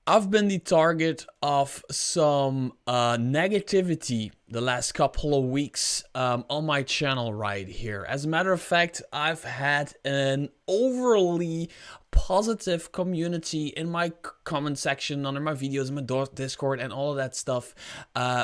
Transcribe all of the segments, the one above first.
I've been the target of some negativity the last couple of weeks on my channel right here. As a matter of fact, I've had an overly positive community in my comment section, under my videos, in my Discord, and all of that stuff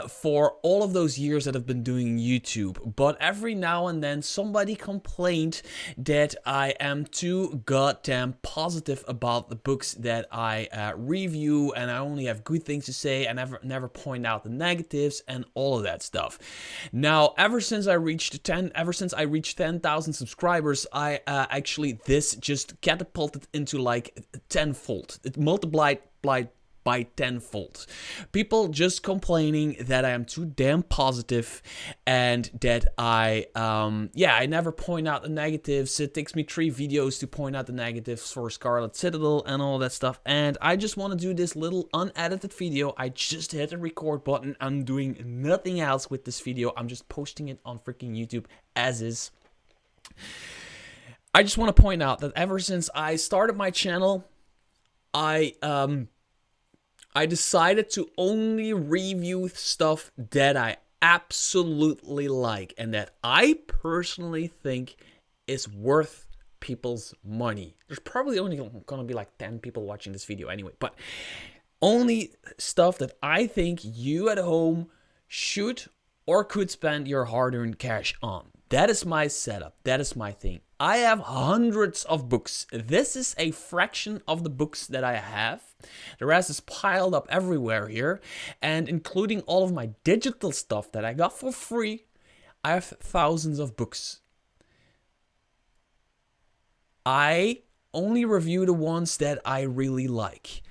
for all of those years that I've been doing YouTube. But every now and then somebody complained that I am too goddamn positive about the books that I review, and I only have good things to say and never point out the negatives and all of that stuff. Now, ever since I reached 10,000 subscribers, I actually, this just catapulted into like tenfold. It multiplied by tenfold. People just complaining that I am too damn positive and that I never point out the negatives. It takes me 3 videos to point out the negatives for Scarlet Citadel and all that stuff. And I just want to do this little unedited video. I just hit the record button. I'm doing nothing else with this video. I'm just posting it on freaking YouTube as is. I just want to point out that ever since I started my channel, I decided to only review stuff that I absolutely like and that I personally think is worth people's money. There's probably only gonna be like 10 people watching this video anyway, but only stuff that I think you at home should or could spend your hard-earned cash on. That is my setup. That is my thing. I have hundreds of books. This is a fraction of the books that I have. The rest is piled up everywhere here. And including all of my digital stuff that I got for free, I have thousands of books. I only review the ones that I really like.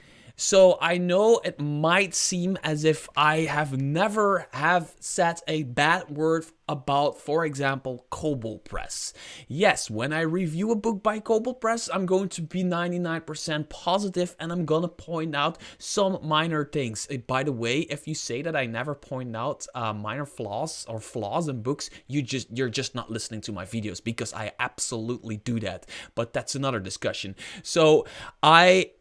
So I know it might seem as if I have never said a bad word about, for example, Kobold Press. Yes, when I review a book by Kobold Press, I'm going to be 99% positive and I'm gonna point out some minor things. By the way, if you say that I never point out minor flaws or flaws in books, you're just not listening to my videos, because I absolutely do that. But that's another discussion. So I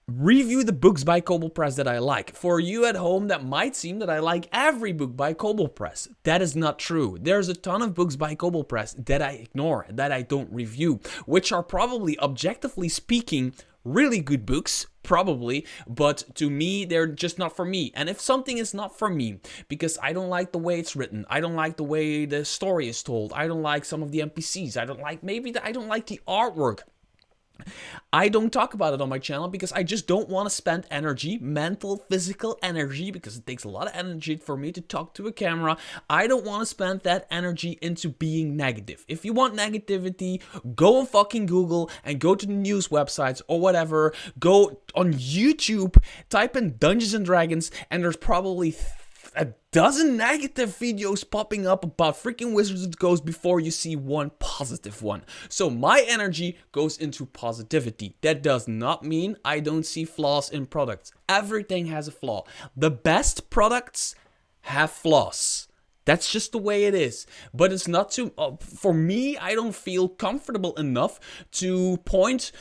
review the books by Kobold Press that I like. For you at home, that might seem that I like every book by Kobold Press. That is not true. There's a ton of books by Kobold Press that I ignore, that I don't review, which are probably, objectively speaking, really good books, probably, but to me, they're just not for me. And if something is not for me, because I don't like the way it's written, I don't like the way the story is told, I don't like some of the NPCs, I don't like the artwork, I don't talk about it on my channel because I just don't want to spend energy, mental, physical energy, because it takes a lot of energy for me to talk to a camera. I don't want to spend that energy into being negative. If you want negativity, go on fucking Google and go to the news websites or whatever. Go on YouTube, type in Dungeons and Dragons, and there's probably a dozen negative videos popping up about freaking Wizards of the Coast before you see one positive one. So my energy goes into positivity. That does not mean I don't see flaws in products. Everything has a flaw. The best products have flaws. That's just the way it is. But it's not too... for me, I don't feel comfortable enough to point...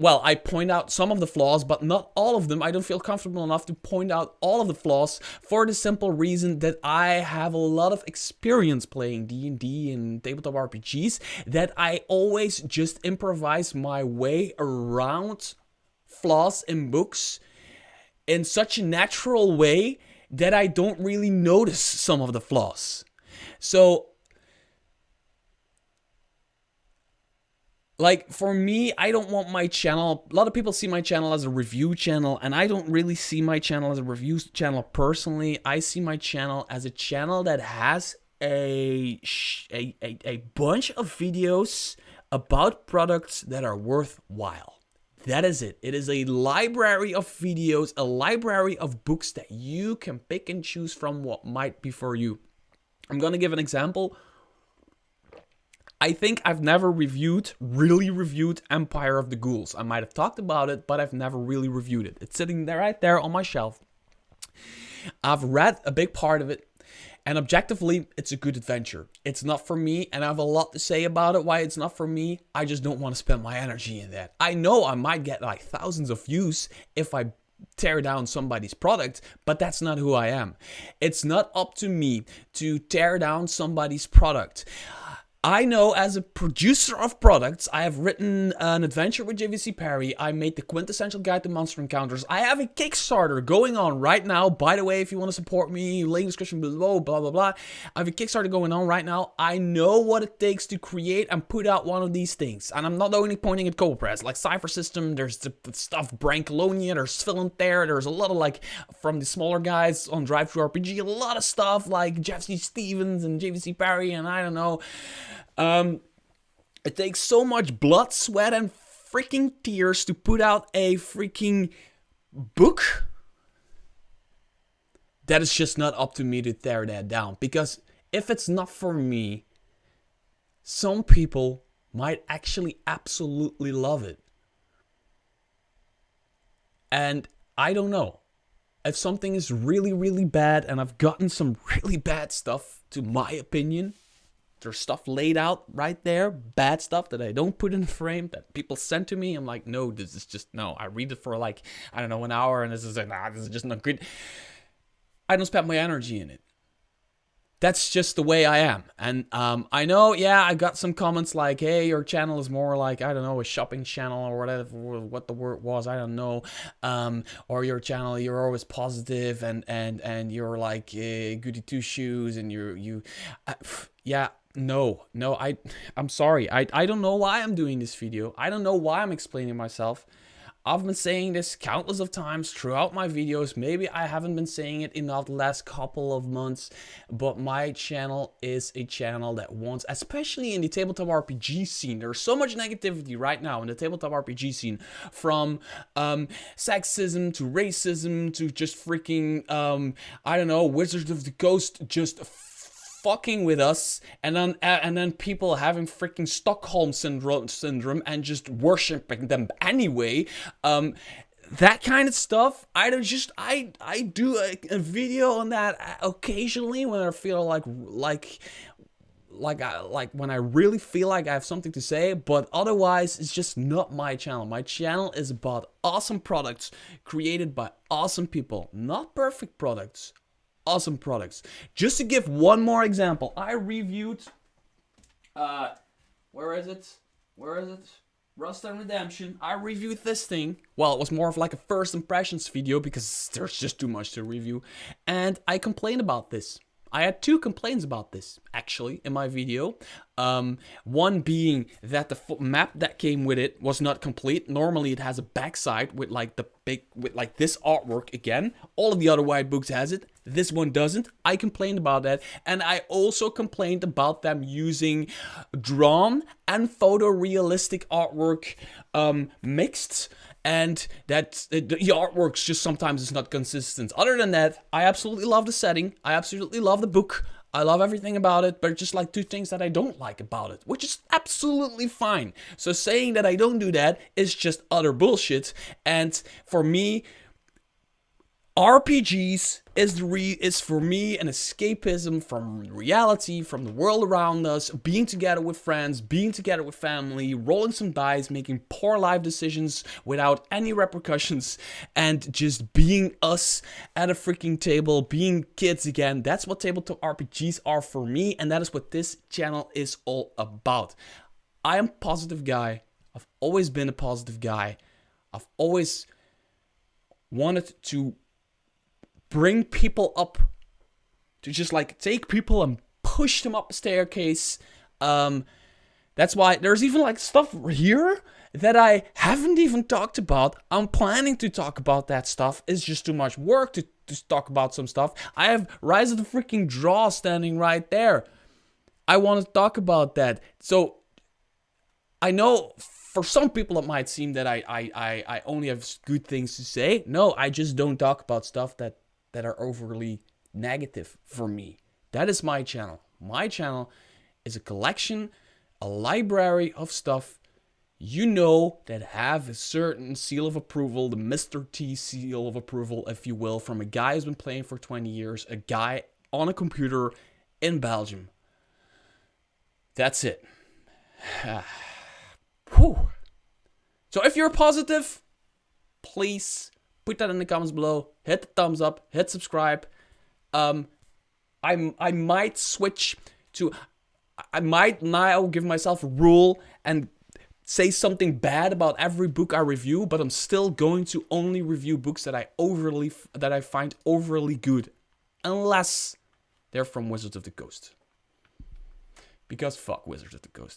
Well, I point out some of the flaws, but not all of them. I don't feel comfortable enough to point out all of the flaws, for the simple reason that I have a lot of experience playing D&D and tabletop RPGs, that I always just improvise my way around flaws in books in such a natural way that I don't really notice some of the flaws. So, like, for me, I don't want my channel... A lot of people see my channel as a review channel, and I don't really see my channel as a review channel personally. I see my channel as a channel that has a bunch of videos about products that are worthwhile. That is it. It is a library of videos, a library of books that you can pick and choose from what might be for you. I'm gonna give an example. I think I've never really reviewed Empire of the Ghouls. I might have talked about it, but I've never really reviewed it. It's sitting there right there on my shelf. I've read a big part of it, and objectively, it's a good adventure. It's not for me, and I have a lot to say about it, why it's not for me. I just don't want to spend my energy in that. I know I might get like thousands of views if I tear down somebody's product, but that's not who I am. It's not up to me to tear down somebody's product. I know as a producer of products, I have written an adventure with JVC Perry. I made the quintessential guide to monster encounters. I have a Kickstarter going on right now. By the way, if you want to support me, link in the description below, blah, blah, blah. I have a Kickstarter going on right now. I know what it takes to create and put out one of these things. And I'm not only pointing at Copress, like Cypher System, there's the stuff, Brain Colonia, there's Phil there, there's a lot of like, from the smaller guys on TTRPG, a lot of stuff like Jeff C. Stevens and JVC Perry, and I don't know. It takes so much blood, sweat, and freaking tears to put out a freaking book that is just not up to me to tear that down. Because if it's not for me, some people might actually absolutely love it. And I don't know. If something is really, really bad, and I've gotten some really bad stuff, to my opinion, there's stuff laid out right there, bad stuff that I don't put in the frame that people send to me. I'm like, no, this is just, no. I read it for like, I don't know, an hour, and this is like, nah, this is just not good. I don't spend my energy in it. That's just the way I am. And I know, yeah, I got some comments like, hey, your channel is more like, I don't know, a shopping channel or whatever, what the word was, I don't know. Or your channel, you're always positive and you're like goody two shoes and yeah. No, I'm sorry. I don't know why I'm doing this video. I don't know why I'm explaining myself. I've been saying this countless of times throughout my videos. Maybe I haven't been saying it enough the last couple of months, but my channel is a channel that wants, especially in the tabletop RPG scene, there's so much negativity right now in the tabletop RPG scene, from sexism to racism to just freaking, I don't know, Wizards of the Coast just fucking with us, and then people having freaking Stockholm syndrome and just worshiping them anyway. That kind of stuff. I do a video on that occasionally when I feel like when I really feel like I have something to say, but otherwise it's just not my channel. My channel is about awesome products created by awesome people, not perfect products. Awesome products. Just to give one more example, I reviewed, where is it? Rust and Redemption. I reviewed this thing. Well, it was more of like a first impressions video because there's just too much to review. And I complained about this. I had 2 complaints about this, actually, in my video. One being that the map that came with it was not complete. Normally, it has a backside with like this artwork again. All of the other white books has it. This one doesn't. I complained about that. And I also complained about them using drawn and photorealistic artwork mixed. And that the artworks just sometimes is not consistent. Other than that, I absolutely love the setting. I absolutely love the book. I love everything about it, but just like 2 things that I don't like about it, which is absolutely fine. So saying that I don't do that is just utter bullshit. And for me, RPGs is for me an escapism from reality, from the world around us, being together with friends, being together with family, rolling some dice, making poor life decisions without any repercussions, and just being us at a freaking table, being kids again. That's what tabletop RPGs are for me, and that is what this channel is all about. I am a positive guy. I've always been a positive guy. I've always wanted to bring people up, to just like take people and push them up a staircase. That's why there's even like stuff here that I haven't even talked about. I'm planning to talk about that stuff. It's just too much work to talk about some stuff. I have Rise of the freaking Draw standing right there. I want to talk about that. So I know for some people it might seem that I only have good things to say. No, I just don't talk about stuff that are overly negative for me. That is my channel. My channel is a collection, a library of stuff that have a certain seal of approval, the Mr. T seal of approval, if you will, from a guy who's been playing for 20 years, a guy on a computer in Belgium. That's it. Whew. So if you're positive, please Put that in the comments below. Hit the thumbs up. Hit subscribe. I might switch to... I might now give myself a rule and say something bad about every book I review, but I'm still going to only review books that I find overly good, unless they're from Wizards of the Coast. Because fuck Wizards of the Coast.